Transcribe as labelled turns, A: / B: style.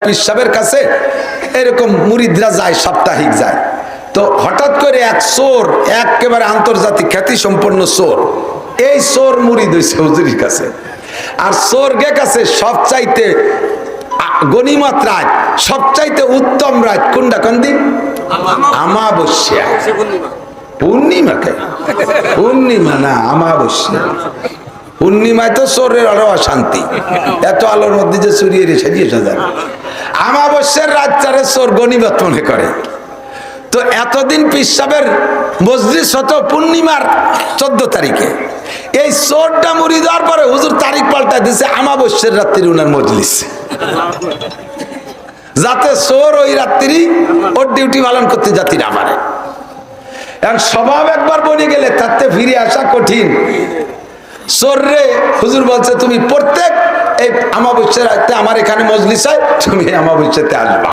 A: পিসাবের কাছে এরকম মুরিদরা যায়, সাপ্তাহিক যায়। তো হঠাৎ করে এক চোর, একেবারে আন্তর্জাতিক খ্যাতি সম্পন্ন চোর, এই চোর মুরিদ হয়েছে হুজুরের কাছে। আর চোরকে কাছে সবচাইতে গনিমত রাত, সবচাইতে উত্তম রাত কোনটা? কোন দিন? আমাবস্যা। পূর্ণিমাকে? পূর্ণিমা না, আমাবস্যা। পূর্ণিমায় তো চোরের আরো অশান্তি, এত আলোর মধ্যে যে চুরিয়ে সাজিয়ে সাজান। আমাবস্যার রাতটারে চোর গনিমত মনে করে। তো এতদিন পিসাবের মজলিস হতো পূর্ণিমার 14 তারিখে। এই চোরটা মুড়ি দেওয়ার পরে হুজুর তারিখ পাল্টা দিচ্ছে আমাবস্যার রাত্রি উনার মজলিস, যাতে চোর ওই রাত্রি ওর ডিউটি পালন করতে যাত্রী না পারে। এখন স্বভাব একবার বনে গেলে তাতে ফিরে আসা কঠিন। চোর রে হুজুর বলছে তুমি প্রত্যেক এই আমাবস্যার রাতে আমার এখানে মজলিস হয়, তুমি আমাবস্যাতে আসবা।